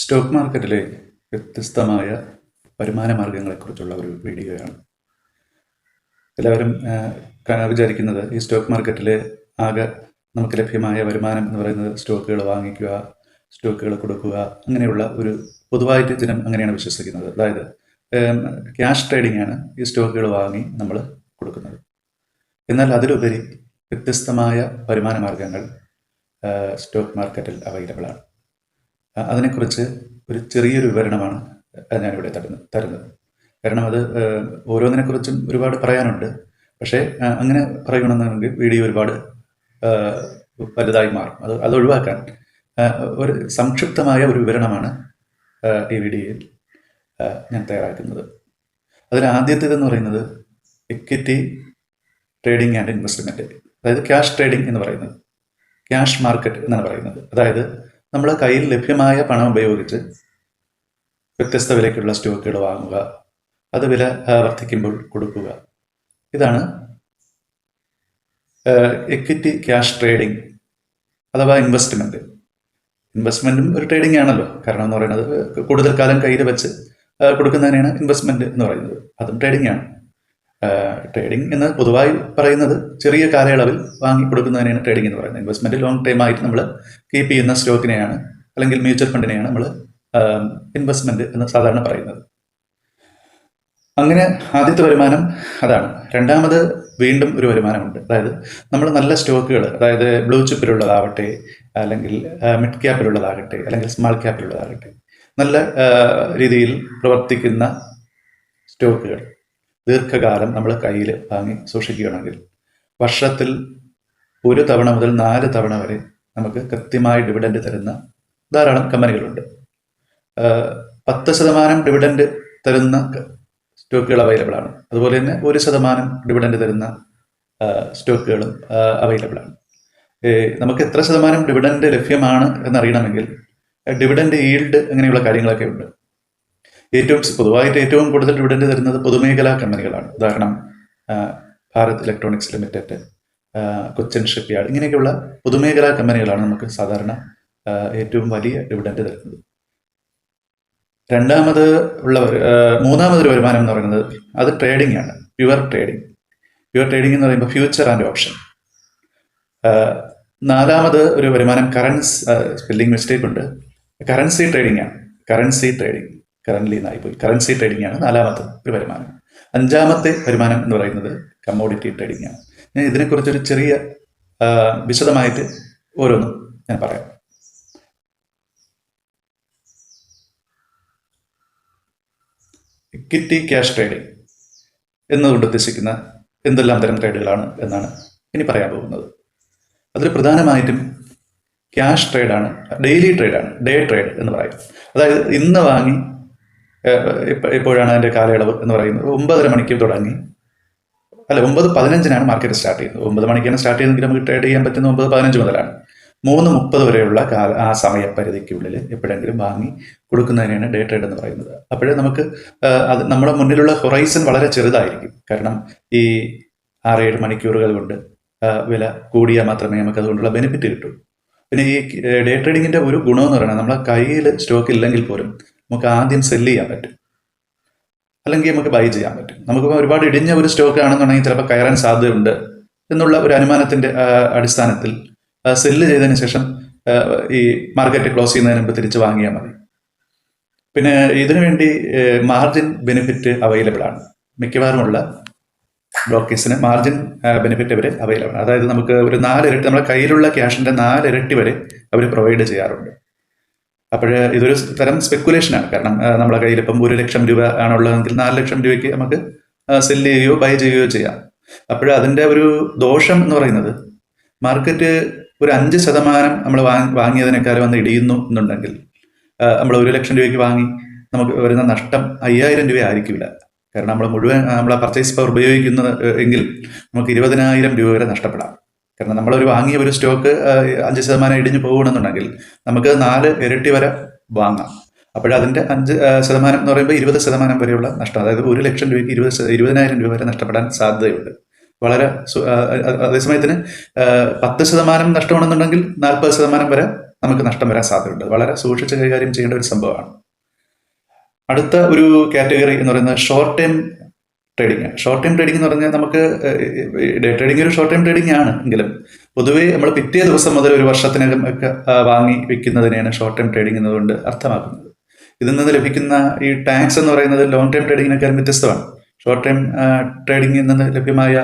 Stock മാർക്കറ്റിലെ വ്യത്യസ്തമായ വരുമാന മാർഗങ്ങളെക്കുറിച്ചുള്ള ഒരു വീഡിയോയാണ്. എല്ലാവരും വിചാരിക്കുന്നത് ഈ സ്റ്റോക്ക് മാർക്കറ്റിൽ ആകെ നമുക്ക് ലഭ്യമായ വരുമാനം എന്ന് പറയുന്നത് സ്റ്റോക്കുകൾ വാങ്ങിക്കുക, സ്റ്റോക്കുകൾ കൊടുക്കുക, അങ്ങനെയുള്ള ഒരു പൊതുവായിട്ട് ജനം അങ്ങനെയാണ് വിശ്വസിക്കുന്നത്. അതായത് ക്യാഷ് ട്രേഡിംഗ് ആണ് ഈ സ്റ്റോക്കുകൾ വാങ്ങി നമ്മൾ കൊടുക്കുന്നത്. എന്നാൽ അതിലുപരി വ്യത്യസ്തമായ വരുമാന മാർഗങ്ങൾ സ്റ്റോക്ക് മാർക്കറ്റിൽ അവൈലബിൾ ആണ്. അതിനെക്കുറിച്ച് ഒരു ചെറിയൊരു വിവരണമാണ് ഞാനിവിടെ തരുന്നത്. കാരണം അത് ഓരോന്നിനെക്കുറിച്ചും ഒരുപാട് പറയാനുണ്ട്. പക്ഷേ അങ്ങനെ പറയണമെന്നുണ്ടെങ്കിൽ വീഡിയോ ഒരുപാട് വലുതായി മാറും. അത് ഒഴിവാക്കാൻ ഒരു സംക്ഷിപ്തമായ ഒരു വിവരണമാണ് ഈ വീഡിയോയിൽ ഞാൻ തയ്യാറാക്കുന്നത്. അതിൽ ആദ്യത്തേതെന്ന് പറയുന്നത് ഇക്വിറ്റി ട്രേഡിംഗ് ആൻഡ് ഇൻവെസ്റ്റ്മെൻറ്റ്, അതായത് ക്യാഷ് ട്രേഡിംഗ് എന്ന് പറയുന്നത്, ക്യാഷ് മാർക്കറ്റ് എന്നാണ് പറയുന്നത്. അതായത് നമ്മുടെ കയ്യിൽ ലഭ്യമായ പണം ഉപയോഗിച്ച് വ്യത്യസ്ത വിലയ്ക്കുള്ള സ്റ്റോക്കുകൾ വാങ്ങുക, അത് വില വർദ്ധിക്കുമ്പോൾ കൊടുക്കുക. ഇതാണ് എക്വിറ്റി ക്യാഷ് ട്രേഡിംഗ് അഥവാ ഇൻവെസ്റ്റ്മെൻറ്റ്. ഇൻവെസ്റ്റ്മെൻറ്റും ഒരു ട്രേഡിംഗ് ആണല്ലോ. കാരണം എന്ന് പറയുന്നത് കൂടുതൽ കാലം കയ്യിൽ വെച്ച് കൊടുക്കുന്നതിനാണ് ഇൻവെസ്റ്റ്മെൻറ്റ് എന്ന് പറയുന്നത്. അതും ട്രേഡിംഗ് ആണ്. ട്രേഡിംഗ് എന്ന് പൊതുവായി പറയുന്നത് ചെറിയ കാലയളവിൽ വാങ്ങി കൊടുക്കുന്നതിനാണ് ട്രേഡിംഗ് എന്ന് പറയുന്നത്. ഇൻവെസ്റ്റ്മെൻറ്റ് ലോങ് ടൈം ആയിട്ട് നമ്മൾ കീപ്പ് ചെയ്യുന്ന സ്റ്റോക്കിനെയാണ് അല്ലെങ്കിൽ മ്യൂച്വൽ ഫണ്ടിനെയാണ് നമ്മൾ ഇൻവെസ്റ്റ്മെൻറ്റ് എന്ന് സാധാരണ പറയുന്നത്. അങ്ങനെ ആദ്യത്തെ വരുമാനം അതാണ്. രണ്ടാമത് വീണ്ടും ഒരു വരുമാനമുണ്ട്. അതായത് നമ്മൾ നല്ല സ്റ്റോക്കുകൾ, അതായത് ബ്ലൂ ചിപ്പിലുള്ളതാവട്ടെ, അല്ലെങ്കിൽ മിഡ് ക്യാപ്പിലുള്ളതാകട്ടെ, അല്ലെങ്കിൽ സ്മാൾ ക്യാപ്പിലുള്ളതാകട്ടെ, നല്ല രീതിയിൽ പ്രവർത്തിക്കുന്ന സ്റ്റോക്കുകൾ ദീർഘകാലം നമ്മൾ കയ്യിൽ വാങ്ങി സൂക്ഷിക്കുകയാണെങ്കിൽ വർഷത്തിൽ 1 തവണ മുതൽ 4 തവണ വരെ നമുക്ക് കൃത്യമായി ഡിവിഡൻഡ് തരുന്ന ധാരാളം കമ്പനികളുണ്ട്. 10% ഡിവിഡൻഡ് തരുന്ന സ്റ്റോക്കുകൾ അവൈലബിൾ ആണ്. അതുപോലെ തന്നെ 1% ഡിവിഡൻഡ് തരുന്ന സ്റ്റോക്കുകളും അവൈലബിൾ ആണ്. നമുക്ക് എത്ര ശതമാനം ഡിവിഡൻഡ് ലഭ്യമാണ് എന്നറിയണമെങ്കിൽ ഡിവിഡൻഡ് ഈൽഡ് അങ്ങനെയുള്ള കാര്യങ്ങളൊക്കെ ഉണ്ട്. പൊതുവായിട്ട് ഏറ്റവും കൂടുതൽ ഡിവിഡൻഡ് തരുന്നത് പൊതുമേഖലാ കമ്പനികളാണ്. ഉദാഹരണം Bharat electronics limited, Cochin shipyard, ഇങ്ങനെയൊക്കെയുള്ള പൊതുമേഖലാ കമ്പനികളാണ് നമുക്ക് സാധാരണ ഏറ്റവും വലിയ ഡിവിഡൻഡ് തരുന്നത്. മൂന്നാമതൊരു വരുമാനം എന്ന് പറയുന്നത് അത് ട്രേഡിംഗ് ആണ്, പ്യുവർ ട്രേഡിംഗ്. പ്യുവർ ട്രേഡിംഗ് എന്ന് പറയുമ്പോൾ ഫ്യൂച്ചർ ആൻഡ് ഓപ്ഷൻ. നാലാമത് ഒരു വരുമാനം സ്പെല്ലിംഗ് മിസ്റ്റേക്ക് ഉണ്ട്, കറൻസി ട്രേഡിംഗ് ആണ്. കറൻസി ട്രേഡിംഗ് ആണ് നാലാമത്തെ ഒരു വരുമാനം. 5ാമത്തെ വരുമാനം എന്ന് പറയുന്നത് കമ്മോഡിറ്റി ട്രേഡിംഗ് ആണ്. ഞാൻ ഇതിനെക്കുറിച്ചൊരു ചെറിയ വിശദമായിട്ട് ഓരോന്നും ഞാൻ പറയാം. ഇക്വിറ്റി ക്യാഷ് ട്രേഡിംഗ് എന്നതുകൊണ്ട് ഉദ്ദേശിക്കുന്ന എന്തെല്ലാം തരം ട്രേഡുകളാണ് എന്നാണ് ഇനി പറയാൻ പോകുന്നത്. അതിൽ പ്രധാനമായിട്ടും ക്യാഷ് ട്രേഡാണ്, ഡെയിലി ട്രേഡാണ്, ഡേ ട്രേഡ് എന്ന് പറയും. അതായത് ഇന്ന് വാങ്ങി, ഇപ്പോഴാണ് അതിൻ്റെ കാലയളവ് എന്ന് പറയുന്നത് 9:30 മണിക്ക് തുടങ്ങി, 9:15 മാർക്കറ്റ് സ്റ്റാർട്ട് ചെയ്യുന്നത്. 9 മണിക്കാണ് സ്റ്റാർട്ട് ചെയ്യുന്നതെങ്കിൽ നമുക്ക് ട്രേഡ് ചെയ്യാൻ പറ്റുന്ന 9:15 മുതലാണ്. 3:30 വരെയുള്ള ആ സമയപരിധിക്കുള്ളിൽ എപ്പോഴെങ്കിലും വാങ്ങി കൊടുക്കുന്നതിനാണ് ഡേ ട്രേഡ് എന്ന് പറയുന്നത്. അപ്പോഴേ നമുക്ക് അത് നമ്മുടെ മുന്നിലുള്ള ഹൊറൈസൺ വളരെ ചെറുതായിരിക്കും. കാരണം ഈ 6-7 മണിക്കൂറുകൾ കൊണ്ട് വില കൂടിയാൽ മാത്രമേ നമുക്ക് അതുകൊണ്ടുള്ള ബെനിഫിറ്റ് കിട്ടൂ. പിന്നെ ഈ ഡേ ട്രേഡിങ്ങിൻ്റെ ഒരു ഗുണമെന്ന് പറയുന്നത് നമ്മളെ കയ്യിൽ സ്റ്റോക്ക് ഇല്ലെങ്കിൽ പോലും നമുക്ക് ആദ്യം സെല്ല് ചെയ്യാൻ പറ്റും, അല്ലെങ്കിൽ നമുക്ക് ബൈ ചെയ്യാൻ പറ്റും. നമുക്ക് ഒരുപാട് ഇടിഞ്ഞ ഒരു സ്റ്റോക്ക് ആണെന്നുണ്ടെങ്കിൽ ചിലപ്പോൾ കയറാൻ സാധ്യതയുണ്ട് എന്നുള്ള ഒരു അനുമാനത്തിൻ്റെ അടിസ്ഥാനത്തിൽ സെല്ല് ചെയ്തതിന് ശേഷം ഈ മാർക്കറ്റ് ക്ലോസ് ചെയ്യുന്നതിന് മുമ്പ് തിരിച്ച് വാങ്ങിയാൽ മതി. പിന്നെ ഇതിനു വേണ്ടി മാർജിൻ ബെനിഫിറ്റ് അവൈലബിൾ ആണ്. മിക്കവാറുമുള്ള ബ്രോക്കേഴ്സിന് മാർജിൻ ബെനിഫിറ്റ് അവർ അവൈലബിൾ ആണ്. അതായത് നമുക്ക് ഒരു 4 ഇരട്ടി, നമ്മുടെ കയ്യിലുള്ള ക്യാഷിൻ്റെ 4 ഇരട്ടി വരെ അവർ പ്രൊവൈഡ് ചെയ്യാറുണ്ട്. അപ്പോൾ ഇതൊരു തരം സ്പെക്കുലേഷനാണ്. കാരണം നമ്മുടെ കയ്യിൽ ഇപ്പം 1 ലക്ഷം രൂപ ആണുള്ളതെങ്കിൽ 4 ലക്ഷം രൂപയ്ക്ക് നമുക്ക് സെല്ല് ചെയ്യുകയോ ബൈ ചെയ്യുകയോ ചെയ്യാം. അപ്പോൾ അതിൻ്റെ ഒരു ദോഷം എന്ന് പറയുന്നത് മാർക്കറ്റ് ഒരു 5% നമ്മൾ വാങ്ങിയതിനേക്കാൾ വന്ന് ഇടിയുന്നു എന്നുണ്ടെങ്കിൽ നമ്മൾ 1 ലക്ഷം രൂപയ്ക്ക് വാങ്ങി നമുക്ക് വരുന്ന നഷ്ടം 5000 രൂപ ആയിരിക്കില്ല. കാരണം നമ്മളെ പർച്ചേസ് പവർ ഉപയോഗിക്കുന്നത് എങ്കിൽ നമുക്ക് 20,000 രൂപ വരെ നഷ്ടപ്പെടാം. കാരണം നമ്മളൊരു വാങ്ങിയ ഒരു സ്റ്റോക്ക് 5% ഇടിഞ്ഞു പോകണമെന്നുണ്ടെങ്കിൽ നമുക്ക് 4 ഇരട്ടി വരെ വാങ്ങാം. അപ്പോഴതിൻ്റെ 5% എന്ന് പറയുമ്പോൾ 20% വരെയുള്ള നഷ്ടം. അതായത് 1 ലക്ഷം രൂപയ്ക്ക് 20,000 രൂപ വരെ നഷ്ടപ്പെടാൻ സാധ്യതയുണ്ട്. അതേസമയത്തിന് 10% നഷ്ടമാണെന്നുണ്ടെങ്കിൽ 40% വരെ നമുക്ക് നഷ്ടം വരാൻ സാധ്യതയുണ്ട്. വളരെ സൂക്ഷിച്ച് കൈകാര്യം ചെയ്യേണ്ട ഒരു സംഭവമാണ്. അടുത്ത ഒരു കാറ്റഗറി എന്ന് പറയുന്നത് short time trading. Short time trading എന്ന് പറഞ്ഞാൽ നമുക്ക് ഡേ ട്രേഡിംഗ് ഒരു ഷോർട്ട് ടൈം ട്രേഡിംഗ് ആണ് എങ്കിലും പൊതുവേ നമ്മൾ പിറ്റേ ദിവസം മുതൽ ഒരു വർഷത്തിനകം ഒക്കെ വാങ്ങി വിൽക്കുന്നതിനെയാണ് ഷോർട്ട് ടൈം ട്രേഡിംഗ് എന്നതുകൊണ്ട് അർത്ഥമാക്കുന്നത്. ഇതിൽ നിന്ന് ലഭിക്കുന്ന ഈ ടാക്സ് എന്ന് പറയുന്നത് ലോങ് ടൈം ട്രേഡിങ്ങിനേക്കാൾ വ്യത്യസ്തമാണ്. ഷോർട്ട് ടൈം ട്രേഡിംഗിൽ നിന്ന് ലഭ്യമായ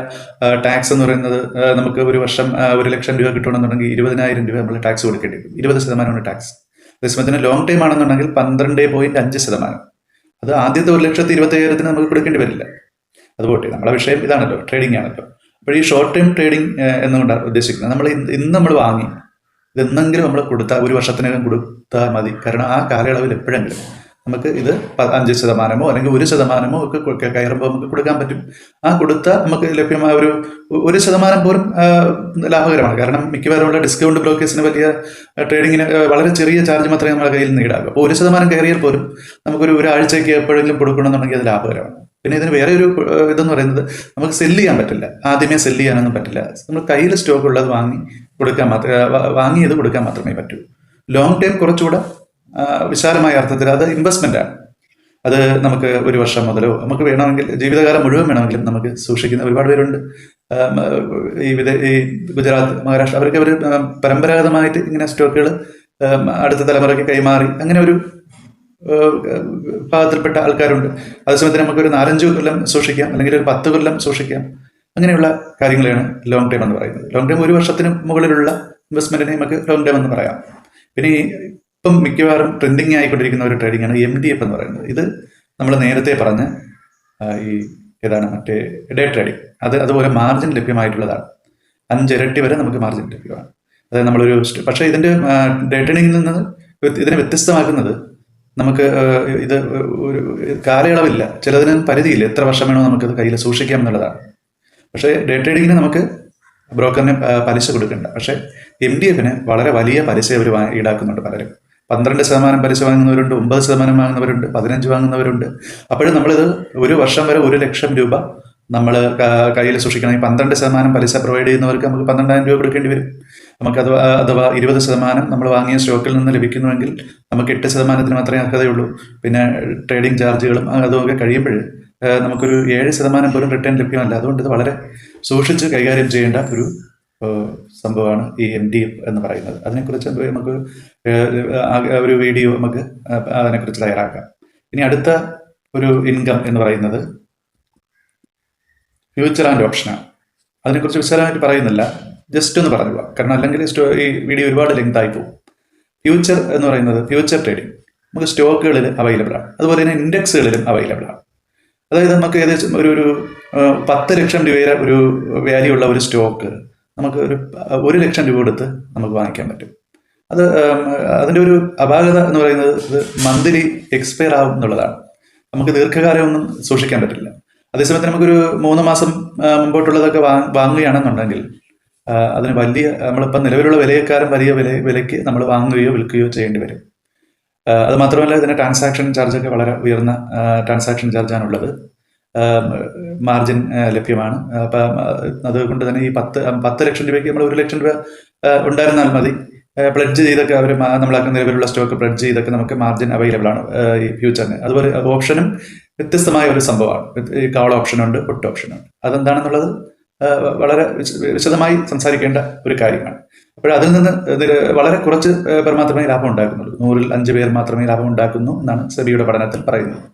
ടാക്സ് എന്ന് പറയുന്നത് നമുക്ക് ഒരു വർഷം 1,00,000 രൂപ കിട്ടണമെന്നുണ്ടെങ്കിൽ 20,000 രൂപ നമ്മൾ ടാക്സ് കൊടുക്കേണ്ടി വരും. 20% ടാക്സ്. അതേസമയത്തിന് ലോങ് ടൈം ആണെന്നുണ്ടെങ്കിൽ 12.5%. അത് ആദ്യത്തെ 1,25,000 നമുക്ക് കൊടുക്കേണ്ടി വരില്ല. അതുപോലെ നമ്മളെ വിഷയം ഇതാണല്ലോ, ട്രേഡിംഗ് ആണല്ലോ. അപ്പോൾ ഈ ഷോർട്ട് ടൈം ട്രേഡിംഗ് എന്നുകൊണ്ടാണ് ഉദ്ദേശിക്കുന്നത്. നമ്മൾ ഇന്ന് നമ്മൾ വാങ്ങി ഇതെന്നെങ്കിലും നമ്മൾ കൊടുത്താൽ ഒരു വർഷത്തിനകം കൊടുത്താൽ മതി. കാരണം ആ കാലയളവിൽ എപ്പോഴെങ്കിലും നമുക്ക് ഇത് 5% അല്ലെങ്കിൽ 1% ഒക്കെ കയറുമ്പോൾ നമുക്ക് കൊടുക്കാൻ പറ്റും. ആ കൊടുത്ത നമുക്ക് ലഭ്യമായ 1% പോലും ലാഭകരമാണ്. കാരണം മിക്കവാറുമുള്ള ഡിസ്കൗണ്ട് ബ്രോക്കേഴ്സിന് വലിയ ട്രേഡിങ്ങിന് വളരെ ചെറിയ ചാർജ് മാത്രമേ നമ്മുടെ കയ്യിൽ നിന്ന് ഈടാകൂ. അപ്പോൾ 1% കയറിയാൽ പോലും നമുക്കൊരു ഒരാഴ്ചയ്ക്ക് എപ്പോഴെങ്കിലും കൊടുക്കണമെന്നുണ്ടെങ്കിൽ അത് ലാഭകരമാണ്. പിന്നെ ഇതിന് വേറെ ഒരു ഇതെന്ന് പറയുന്നത് നമുക്ക് സെല്ല് ചെയ്യാൻ പറ്റില്ല. ആദ്യമേ സെല്ല് ചെയ്യാനൊന്നും പറ്റില്ല. നമ്മൾ കയ്യിൽ സ്റ്റോക്ക് ഉള്ളത് വാങ്ങിയത് കൊടുക്കാൻ മാത്രമേ പറ്റൂ. ലോങ് ടൈം കുറച്ചുകൂടെ വിശാലമായ അർത്ഥത്തിൽ അത് ഇൻവെസ്റ്റ്മെന്റ് ആണ്. അത് നമുക്ക് ഒരു വർഷം മുതലോ നമുക്ക് വേണമെങ്കിൽ ജീവിതകാലം മുഴുവൻ വേണമെങ്കിലും നമുക്ക് സൂക്ഷിക്കുന്ന ഒരുപാട് പേരുണ്ട്. ഈ ഗുജറാത്ത്, മഹാരാഷ്ട്ര അവർക്ക് പരമ്പരാഗതമായിട്ട് ഇങ്ങനെ സ്റ്റോക്കുകൾ അടുത്ത തലമുറയ്ക്ക് കൈമാറി അങ്ങനെ ഒരു ഭാഗത്തിൽപ്പെട്ട ആൾക്കാരുണ്ട്. അതേസമയത്ത് നമുക്കൊരു 4-5 കൊല്ലം സൂക്ഷിക്കാം, അല്ലെങ്കിൽ ഒരു 10 കൊല്ലം സൂക്ഷിക്കാം. അങ്ങനെയുള്ള കാര്യങ്ങളെയാണ് ലോങ് ടൈം എന്ന് പറയുന്നത്. ലോങ് ടൈം ഒരു വർഷത്തിന് മുകളിലുള്ള ഇൻവെസ്റ്റ്മെന്റിനെ നമുക്ക് ലോങ് ടൈം എന്ന് പറയാം. പിന്നെ ഇപ്പം മിക്കവാറും ട്രെൻഡിങ് ആയിക്കൊണ്ടിരിക്കുന്ന ഒരു ട്രേഡിംഗ് ആണ് MTF എന്ന് പറയുന്നത്. ഇത് നമ്മൾ നേരത്തെ പറഞ്ഞ ഈ ഏതാണ് മറ്റേ ഡേ ട്രേഡിംഗ്, അതുപോലെ മാർജിൻ ലഭ്യമായിട്ടുള്ളതാണ്. 5 ഇരട്ടി വരെ നമുക്ക് മാർജിൻ ലഭ്യമാണ്. അതായത് നമ്മളൊരു പക്ഷേ ഇതിൻ്റെ ഡേ ട്രേഡിങ്ങിൽ നിന്ന് ഇതിനെ വ്യത്യസ്തമാക്കുന്നത് നമുക്ക് ഇത് ഒരു കാലയളവില്ല, ചിലതിന് പരിധിയില്ല, എത്ര വർഷം വേണോ നമുക്കത് കയ്യിൽ സൂക്ഷിക്കാം എന്നുള്ളതാണ്. പക്ഷേ ഡേ ട്രേഡിങ്ങിന് നമുക്ക് ബ്രോക്കറിന് പലിശ കൊടുക്കണ്ട. പക്ഷേ MTFന് വളരെ വലിയ പലിശ അവർ ഈടാക്കുന്നുണ്ട്. പലരും 12% പലിശ വാങ്ങുന്നവരുണ്ട്, 9% വാങ്ങുന്നവരുണ്ട്, 15% വാങ്ങുന്നവരുണ്ട്. അപ്പോഴും നമ്മളിത് ഒരു വർഷം വരെ 1,00,000 രൂപ നമ്മൾ കയ്യിൽ സൂക്ഷിക്കണമെങ്കിൽ 12% പലിശ പ്രൊവൈഡ് ചെയ്യുന്നവർക്ക് നമുക്ക് 12,000 രൂപ കൊടുക്കേണ്ടി വരും. നമുക്ക് അഥവാ 20% നമ്മൾ വാങ്ങിയ സ്റ്റോക്കിൽ നിന്ന് ലഭിക്കുന്നുവെങ്കിൽ നമുക്ക് 8% മാത്രമേ അർഹതയുള്ളൂ. പിന്നെ ട്രേഡിംഗ് ചാർജുകളും അതൊക്കെ കഴിയുമ്പോൾ നമുക്കൊരു 7% പോലും റിട്ടേൺ ലഭ്യമല്ല. അതുകൊണ്ട് ഇത് വളരെ സൂക്ഷിച്ച് കൈകാര്യം ചെയ്യേണ്ട ഒരു സംഭവമാണ് ഈ MTF എന്ന് പറയുന്നത്. അതിനെക്കുറിച്ച് നമുക്ക് ഒരു വീഡിയോ നമുക്ക് അതിനെക്കുറിച്ച് തയ്യാറാക്കാം. ഇനി അടുത്ത ഒരു ഇൻകം എന്ന് പറയുന്നത് ഫ്യൂച്ചർ ആൻഡ് ഓപ്ഷനാണ്. അതിനെക്കുറിച്ച് വിശദമായിട്ട് പറയുന്നില്ല, ജസ്റ്റ് ഒന്ന് പറഞ്ഞു പോകാം. കാരണം അല്ലെങ്കിൽ ഈ വീഡിയോ ഒരുപാട് ലെങ്ത് ആയി പോകും. ഫ്യൂച്ചർ എന്ന് പറയുന്നത് ഫ്യൂച്ചർ ട്രേഡിംഗ് നമുക്ക് സ്റ്റോക്കുകളിൽ അവൈലബിൾ ആണ്, അതുപോലെ തന്നെ ഇൻഡെക്സുകളിലും അവൈലബിൾ ആണ്. അതായത് നമുക്ക് ഏകദേശം ഒരു 10 ലക്ഷം രൂപയുടെ ഒരു വാല്യൂ ഉള്ള ഒരു സ്റ്റോക്ക് നമുക്ക് 1 ലക്ഷം രൂപ കൊടുത്ത് നമുക്ക് വാങ്ങിക്കാൻ പറ്റും. അതിൻ്റെ ഒരു അപാകത എന്ന് പറയുന്നത് ഇത് മന്ത്ലി എക്സ്പയർ ആവും എന്നുള്ളതാണ്. നമുക്ക് ദീർഘകാലമൊന്നും സൂക്ഷിക്കാൻ പറ്റില്ല. അതേസമയത്ത് നമുക്കൊരു 3 മാസം മുമ്പോട്ടുള്ളതൊക്കെ വാങ്ങുകയാണെന്നുണ്ടെങ്കിൽ അതിന് നമ്മളിപ്പം നിലവിലുള്ള വിലയേക്കാളും വലിയ വിലയ്ക്ക് നമ്മൾ വാങ്ങുകയോ വിൽക്കുകയോ ചെയ്യേണ്ടി വരും. അത് മാത്രമല്ല ഇതിന് ട്രാൻസാക്ഷൻ ചാർജൊക്കെ വളരെ ഉയർന്ന ട്രാൻസാക്ഷൻ ചാർജാണുള്ളത്. മാർജിൻ ലഭ്യമാണ്. അപ്പം അതുകൊണ്ട് തന്നെ ഈ 10 ലക്ഷം രൂപയ്ക്ക് നമ്മൾ 1 ലക്ഷം രൂപ ഉണ്ടായിരുന്നാൽ മതി. പ്ലഡ്ജ് ചെയ്തൊക്കെ അവർ നമ്മളാക്കുന്ന നിലവിലുള്ള സ്റ്റോക്ക് പ്ലഡ്ജ് ചെയ്തൊക്കെ നമുക്ക് മാർജിൻ അവൈലബിൾ ആണ് ഈ ഫ്യൂച്ചറിന്. അതുപോലെ ഓപ്ഷനും വ്യത്യസ്തമായ ഒരു സംഭവമാണ്. ഈ കാൾ ഓപ്ഷനുണ്ട്, പുട്ട് ഓപ്ഷനുണ്ട്. അതെന്താണെന്നുള്ളത് വളരെ വിശദമായി സംസാരിക്കേണ്ട ഒരു കാര്യമാണ്. അപ്പോൾ അതിൽ നിന്ന് വളരെ കുറച്ച് പേർ മാത്രമേ ലാഭം ഉണ്ടാക്കുന്നുള്ളൂ. 100-ൽ 5 പേർ മാത്രമേ ലാഭം ഉണ്ടാക്കുന്നു എന്നാണ് സെബിയുടെ പഠനത്തിൽ പറയുന്നത്.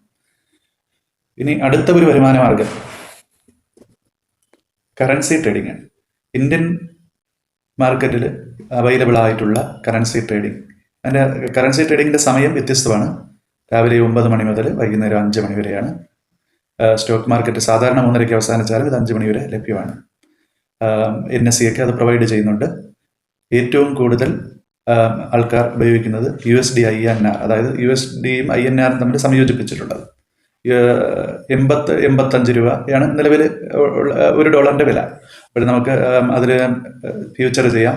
ഇനി അടുത്ത ഒരു വരുമാന മാർഗം കറൻസി ട്രേഡിംഗ് ആണ്. ഇന്ത്യൻ മാർക്കറ്റിൽ അവൈലബിൾ ആയിട്ടുള്ള കറൻസി ട്രേഡിംഗ്. അതിൻ്റെ കറൻസി ട്രേഡിങ്ങിൻ്റെ സമയം വ്യത്യസ്തമാണ്. രാവിലെ 9 മണി മുതൽ വൈകുന്നേരം 5 മണി വരെയാണ്. സ്റ്റോക്ക് മാർക്കറ്റ് സാധാരണ 3:30 അവസാനിച്ചാലും ഇത് 5 മണി വരെ ലഭ്യമാണ്. NSE ഒക്കെ അത് പ്രൊവൈഡ് ചെയ്യുന്നുണ്ട്. ഏറ്റവും കൂടുതൽ ആൾക്കാർ ഉപയോഗിക്കുന്നത് USD INR, അതായത് USDയും INRും തമ്മിൽ സംയോജിപ്പിച്ചിട്ടുള്ളത്. 85 രൂപയാണ് നിലവിൽ $1 വില. അപ്പോൾ നമുക്ക് അതിൽ ഫ്യൂച്ചർ ചെയ്യാം.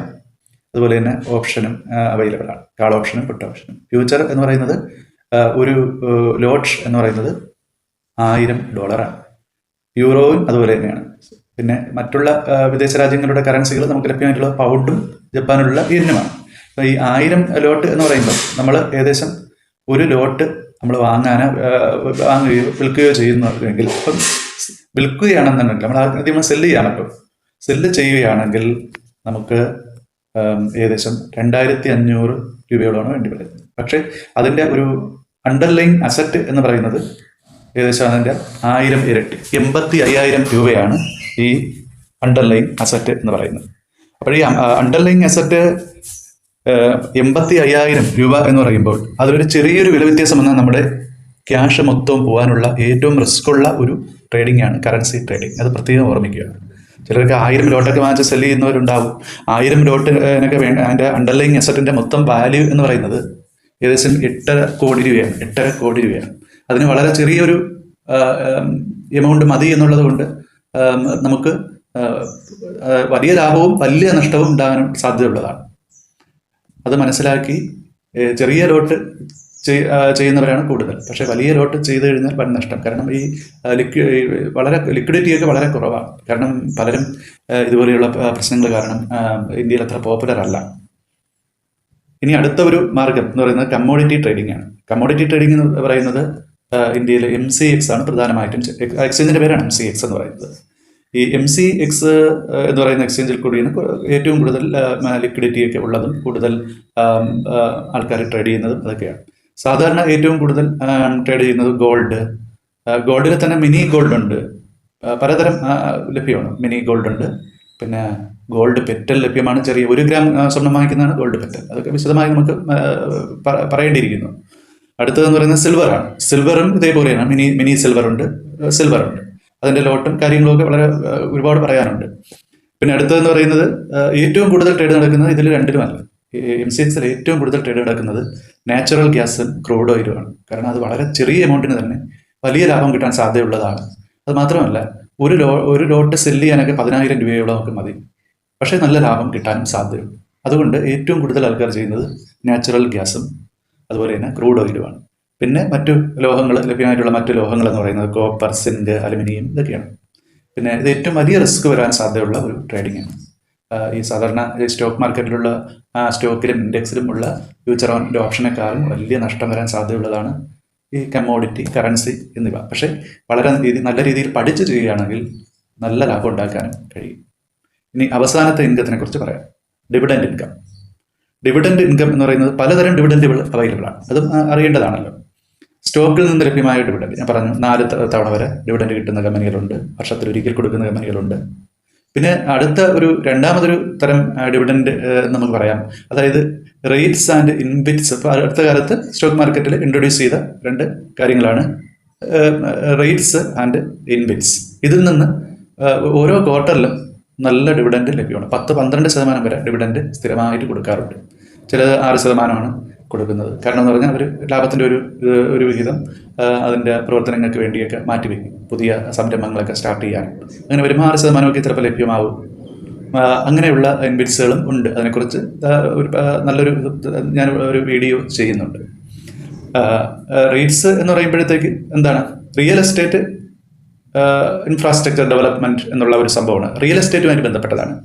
അതുപോലെ തന്നെ ഓപ്ഷനും അവൈലബിൾ ആണ്, കാൾ ഓപ്ഷനും പുട്ട് ഓപ്ഷനും. ഫ്യൂച്ചർ എന്ന് പറയുന്നത് ഒരു ലോട്ട് എന്ന് പറയുന്നത് $1000. യൂറോയും അതുപോലെ തന്നെയാണ്. പിന്നെ മറ്റുള്ള വിദേശ രാജ്യങ്ങളുടെ കറൻസികൾ നമുക്ക് ലഭ്യമായിട്ടുള്ള പൗണ്ടും ജപ്പാനിലുള്ള യെന്നുമാണ്. ഈ 1000 ലോട്ട് എന്ന് പറയുമ്പോൾ നമ്മൾ ഏകദേശം ഒരു ലോട്ട് നമ്മൾ വാങ്ങുകയോ വിൽക്കുകയോ ചെയ്യുന്നതെങ്കിൽ ഇപ്പം വിൽക്കുകയാണെന്നുണ്ടെങ്കിൽ നമ്മൾ ആദ്യം സെല്ല് ചെയ്യാമല്ലോ. സെല്ല് ചെയ്യുകയാണെങ്കിൽ നമുക്ക് ഏകദേശം 2500 രൂപയോളമാണ് വേണ്ടി വരുന്നത്. പക്ഷേ അതിൻ്റെ ഒരു അണ്ടർലൈൻ അസറ്റ് എന്ന് പറയുന്നത് ഏകദേശം അതിൻ്റെ 1000 ഇരട്ടി 85,000 രൂപയാണ് ഈ അണ്ടർലൈൻ അസറ്റ് എന്ന് പറയുന്നത്. അപ്പോൾ ഈ അണ്ടർലൈൻ അസറ്റ് 85,000 രൂപ എന്ന് പറയുമ്പോൾ അതിലൊരു ചെറിയൊരു വില വ്യത്യാസം വന്നാൽ നമ്മുടെ ക്യാഷ് മൊത്തവും പോകാനുള്ള ഏറ്റവും റിസ്ക് ഉള്ള ഒരു ട്രേഡിംഗ് ആണ് കറൻസി ട്രേഡിംഗ്. അത് പ്രത്യേകം ഓർമ്മിക്കുക. ചിലർക്ക് 1000 ലോട്ടൊക്കെ വാങ്ങിച്ച് സെല് ചെയ്യുന്നവരുണ്ടാവും. 1000 ലോട്ടിനൊക്കെ അതിൻ്റെ അണ്ടർലൈൻ അസറ്റിൻ്റെ മൊത്തം വാല്യൂ എന്ന് പറയുന്നത് ഏകദേശം 8.5 കോടി രൂപയാണ്. 8.5 കോടി രൂപയാണ്. അതിന് വളരെ ചെറിയൊരു എമൗണ്ട് മതി എന്നുള്ളത് കൊണ്ട് നമുക്ക് വലിയ ലാഭവും വലിയ നഷ്ടവും ഉണ്ടാകാനും സാധ്യതയുള്ളതാണ്. അത് മനസ്സിലാക്കി ചെറിയ ലോട്ട് ചെയ്യുന്നവരാണ് കൂടുതൽ. പക്ഷേ വലിയ ലോട്ട് ചെയ്ത് കഴിഞ്ഞാൽ വൻ നഷ്ടം. കാരണം ഈ വളരെ ലിക്വിഡിറ്റിയൊക്കെ വളരെ കുറവാണ്. കാരണം പലരും ഇതുപോലെയുള്ള പ്രശ്നങ്ങൾ കാരണം ഇന്ത്യയിൽ അത്ര പോപ്പുലർ അല്ല. ഇനി അടുത്ത ഒരു മാർഗം എന്ന് പറയുന്നത് കമ്മോഡിറ്റി ട്രേഡിംഗ് ആണ്. കമ്മോഡിറ്റി ട്രേഡിംഗ് എന്ന് പറയുന്നത് ഇന്ത്യയിൽ MCX ആണ് പ്രധാനമായിട്ടും. എക്സ്ചേഞ്ചിൻ്റെ പേരാണ് MCX എന്ന് പറയുന്നത്. ഈ MCX എന്ന് പറയുന്ന എക്സ്ചേഞ്ചിൽ കൂടിയാണ് ഏറ്റവും കൂടുതൽ ലിക്വിഡിറ്റിയൊക്കെ ഉള്ളതും കൂടുതൽ ആൾക്കാർ ട്രേഡ് ചെയ്യുന്നതും അതൊക്കെയാണ്. സാധാരണ ഏറ്റവും കൂടുതൽ ട്രേഡ് ചെയ്യുന്നത് ഗോൾഡിൽ തന്നെ മിനി ഗോൾഡ് ഉണ്ട്, പലതരം ലഭ്യമാണ്. മിനി ഗോൾഡ് ഉണ്ട്, പിന്നെ ഗോൾഡ് പെറ്റൽ ലഭ്യമാണ്. ചെറിയ 1 ഗ്രാം സ്വർണ്ണം വാങ്ങിക്കുന്നതാണ് ഗോൾഡ് പെറ്റൽ. അതൊക്കെ വിശദമായി നമുക്ക് പറയേണ്ടിയിരിക്കുന്നു. അടുത്തതെന്ന് പറയുന്നത് സിൽവറാണ്. സിൽവറും ഇതേപോലെയാണ്. മിനി സിൽവർ ഉണ്ട്. അതിൻ്റെ ലോട്ടും കാര്യങ്ങളൊക്കെ ഒരുപാട് പറയാനുണ്ട്. പിന്നെ അടുത്തതെന്ന് പറയുന്നത് ഏറ്റവും കൂടുതൽ ട്രേഡ് നടക്കുന്നത് ഇതിൽ രണ്ടിലുമല്ല. MCXൽ ഏറ്റവും കൂടുതൽ ട്രേഡ് നടക്കുന്നത് നാച്ചുറൽ ഗ്യാസും ക്രൂഡ് ഓയിലുമാണ്. കാരണം അത് വളരെ ചെറിയ എമൗണ്ടിന് തന്നെ വലിയ ലാഭം കിട്ടാൻ സാധ്യതയുള്ളതാണ്. അത് മാത്രമല്ല ഒരു ലോട്ട് സെല്ല് ചെയ്യാനൊക്കെ 10,000 രൂപയോളം നമുക്ക് മതി. പക്ഷേ നല്ല ലാഭം കിട്ടാനും സാധ്യതയുണ്ട്. അതുകൊണ്ട് ഏറ്റവും കൂടുതൽ ആൾക്കാർ ചെയ്യുന്നത് നാച്ചുറൽ ഗ്യാസും അതുപോലെ തന്നെ ക്രൂഡ് ഓയിലുമാണ്. പിന്നെ മറ്റു ലോഹങ്ങൾ ലഭ്യമായിട്ടുള്ള മറ്റു ലോഹങ്ങൾ എന്ന് പറയുന്നത് കോപ്പർ, സിങ്ക്, അലുമിനിയം ഇതൊക്കെയാണ്. പിന്നെ ഇത് ഏറ്റവും വലിയ റിസ്ക് വരാൻ സാധ്യതയുള്ള ഒരു ട്രേഡിംഗ് ആണ്. ഈ സാധാരണ സ്റ്റോക്ക് മാർക്കറ്റിലുള്ള സ്റ്റോക്കിലും ഇൻഡെക്സിലും ഉള്ള ഫ്യൂച്ചർ ഓപ്ഷനേക്കാളും വലിയ നഷ്ടം വരാൻ സാധ്യതയുള്ളതാണ് ഈ കമ്മോഡിറ്റി, കറൻസി എന്നിവ. പക്ഷേ വളരെ നല്ല രീതിയിൽ പഠിച്ച് ചെയ്യുകയാണെങ്കിൽ നല്ല ലാഭം ഉണ്ടാക്കാനും കഴിയും. ഇനി അവസാനത്തെ ഇൻകത്തിനെ കുറിച്ച് പറയാം. Dividend income. ഡിവിഡൻഡ് ഇൻകം എന്ന് പറയുന്നത് പലതരം ഡിവിഡൻഡുകൾ അവൈലബിൾ ആണ്. അതും അറിയേണ്ടതാണല്ലോ. സ്റ്റോക്കിൽ നിന്ന് ലഭ്യമായ ഡിവിഡൻഡ് ഞാൻ പറഞ്ഞു, 4 തവണ വരെ ഡിവിഡൻഡ് കിട്ടുന്ന കമ്പനികളുണ്ട്. വർഷത്തിലൊരിക്കൽ കൊടുക്കുന്ന കമ്പനികളുണ്ട്. പിന്നെ രണ്ടാമതൊരു തരം ഡിവിഡൻഡ് നമുക്ക് പറയാം. അതായത് റേറ്റ്സ് ആൻഡ് ഇൻബിറ്റ്സ്. ഇപ്പോൾ അടുത്ത കാലത്ത് സ്റ്റോക്ക് മാർക്കറ്റിൽ ഇൻട്രൊഡ്യൂസ് ചെയ്ത 2 കാര്യങ്ങളാണ് റേറ്റ്സ് ആൻഡ് ഇൻബിറ്റ്സ്. ഇതിൽ നിന്ന് ഓരോ ക്വാർട്ടറിലും നല്ല ഡിവിഡൻഡ് ലഭ്യമാണ്. 10-12% വരെ ഡിവിഡൻഡ് സ്ഥിരമായിട്ട് കൊടുക്കാറുണ്ട്. ചിലത് 6%ആണ് കൊടുക്കുന്നത്. കാരണം എന്ന് പറഞ്ഞാൽ അവർ ലാഭത്തിൻ്റെ ഒരു വിഹിതം അതിൻ്റെ പ്രവർത്തനങ്ങൾക്ക് വേണ്ടിയൊക്കെ മാറ്റിവെക്കും, പുതിയ സംരംഭങ്ങളൊക്കെ സ്റ്റാർട്ട് ചെയ്യാൻ. അങ്ങനെ വരുമ്പോൾ 6% ചിലപ്പോൾ ലഭ്യമാവും. അങ്ങനെയുള്ള ഇൻബിറ്റ്സുകളും ഉണ്ട്. അതിനെക്കുറിച്ച് ഞാൻ ഒരു വീഡിയോ ചെയ്യുന്നുണ്ട്. റേറ്റ്സ് എന്ന് പറയുമ്പോഴത്തേക്ക് എന്താണ്? റിയൽ എസ്റ്റേറ്റ് ഇൻഫ്രാസ്ട്രക്ചർ ഡെവലപ്മെന്റ് എന്നുള്ള ഒരു സംഭവമാണ്. റിയൽ എസ്റ്റേറ്റുമായിട്ട് ബന്ധപ്പെട്ടതാണ്.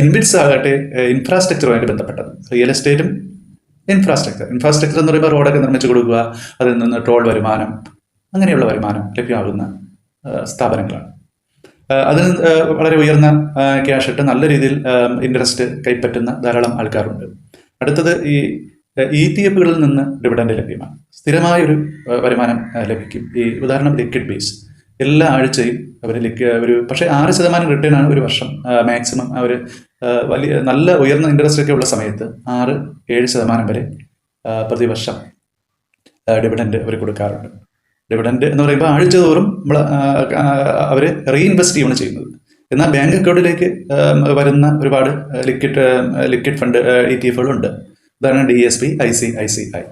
ഇൻബിറ്റ്സ് ആകട്ടെ ഇൻഫ്രാസ്ട്രക്ചറുമായിട്ട് ബന്ധപ്പെട്ടത്. റിയൽ എസ്റ്റേറ്റും ഇൻഫ്രാസ്ട്രക്ചർ എന്ന് പറയുമ്പോൾ റോഡൊക്കെ നിർമ്മിച്ചു കൊടുക്കുക, അതിൽ നിന്ന് ടോൾ വരുമാനം, അങ്ങനെയുള്ള വരുമാനം ലഭ്യമാകുന്ന സ്ഥാപനങ്ങളാണ്. അതിന് വളരെ ഉയർന്ന ക്യാഷ് ഇട്ട് നല്ല രീതിയിൽ ഇൻട്രസ്റ്റ് കൈപ്പറ്റുന്ന ധാരാളം ആൾക്കാരുണ്ട്. അടുത്തത് ഈ ETF-കളിൽ നിന്ന് ഡിവിഡൻഡ് ലഭ്യമാണ്. സ്ഥിരമായൊരു വരുമാനം ലഭിക്കും. ഈ ഉദാഹരണം ലിക്വിഡ് ബേസ്. എല്ലാ ആഴ്ചയും അവർ പക്ഷേ 6% റിട്ടേൺ ആണ് ഒരു വർഷം മാക്സിമം. അവർ വലിയ നല്ല ഉയർന്ന ഇൻട്രസ്റ്റ് ഒക്കെ ഉള്ള സമയത്ത് 6-7% വരെ പ്രതിവർഷം ഡിവിഡൻഡ് അവർ കൊടുക്കാറുണ്ട്. ഡിവിഡൻഡ് എന്ന് പറയുമ്പോൾ ആഴ്ച തോറും അവർ റീഇൻവെസ്റ്റ് ചെയ്യുകയാണ് ചെയ്യുന്നത്. എന്നാൽ ബാങ്ക് അക്കൗണ്ടിലേക്ക് വരുന്ന ഒരുപാട് ലിക്വിഡ് ഫണ്ട് ETF-കളുണ്ട്. ഉദാഹരണം DSP, ICICI.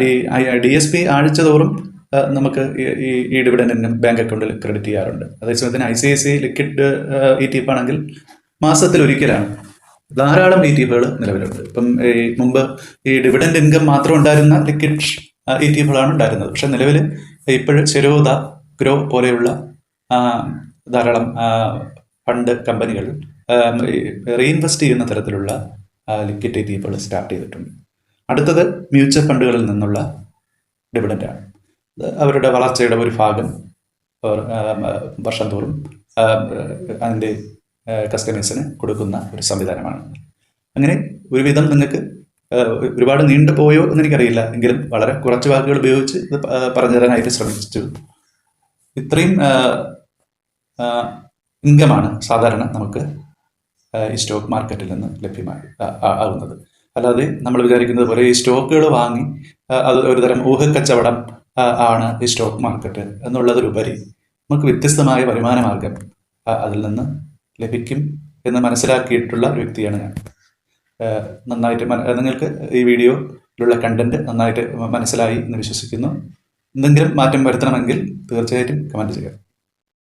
ഈ DSP ആഴ്ച തോറും നമുക്ക് ഈ ഡിവിഡൻഡ് ബാങ്ക് അക്കൗണ്ടിൽ ക്രെഡിറ്റ് ചെയ്യാറുണ്ട്. അതേസമയത്തിന് ICICI ലിക്വിഡ് ETF ആണെങ്കിൽ മാസത്തിലൊരിക്കലാണ്. ധാരാളം ETF-കൾ നിലവിലുണ്ട്. ഇപ്പം മുമ്പ് ഈ ഡിവിഡൻഡ് ഇൻകം മാത്രം ഉണ്ടായിരുന്ന ലിക്വിഡ് ETF-കളാണ് ഉണ്ടായിരുന്നത്. പക്ഷെ നിലവിൽ ഇപ്പോഴും ശരോദ, ഗ്രോ പോലെയുള്ള ധാരാളം ഫണ്ട് കമ്പനികൾ റീഇൻവെസ്റ്റ് ചെയ്യുന്ന തരത്തിലുള്ള ലിക്വിഡ് ETF സ്റ്റാർട്ട് ചെയ്തിട്ടുണ്ട്. അടുത്തത് മ്യൂച്വൽ ഫണ്ടുകളിൽ നിന്നുള്ള ഡിവിഡൻ്റാണ്. അവരുടെ വളർച്ചയുടെ ഒരു ഭാഗം വർഷം തോറും അതിൻ്റെ കസ്റ്റമേഴ്സിന് കൊടുക്കുന്ന ഒരു സംവിധാനമാണ്. അങ്ങനെ ഒരുവിധം നിങ്ങൾക്ക് ഒരുപാട് നീണ്ടു പോയോ എന്ന് എനിക്കറിയില്ല, എങ്കിലും വളരെ കുറച്ച് വാക്കുകൾ ഉപയോഗിച്ച് ഇത് പറഞ്ഞു തരാനായിട്ട് ശ്രമിച്ചു. ഇത്രയും ഇൻകമാണ് സാധാരണ നമുക്ക് ഈ സ്റ്റോക്ക് മാർക്കറ്റിൽ നിന്ന് ലഭ്യമായി ആകുന്നത്. അല്ലാതെ നമ്മൾ വിചാരിക്കുന്നത് പോലെ ഈ സ്റ്റോക്കുകൾ വാങ്ങി അത് ഒരുതരം ഊഹക്കച്ചവടം ആണ് ഈ സ്റ്റോക്ക് മാർക്കറ്റ് എന്നുള്ളതിലുപരി നമുക്ക് വ്യത്യസ്തമായ വരുമാന മാർഗം അതിൽ നിന്ന് ലഭിക്കും എന്ന് മനസ്സിലാക്കിയിട്ടുള്ള ഒരു വ്യക്തിയാണ് ഞാൻ. നന്നായിട്ട് നിങ്ങൾക്ക് ഈ വീഡിയോയിലുള്ള കണ്ടന്റ് നന്നായിട്ട് മനസ്സിലായി എന്ന് വിശ്വസിക്കുന്നു. എന്തെങ്കിലും മാറ്റം വരുത്തണമെങ്കിൽ തീർച്ചയായിട്ടും കമൻറ്റ് ചെയ്യുക.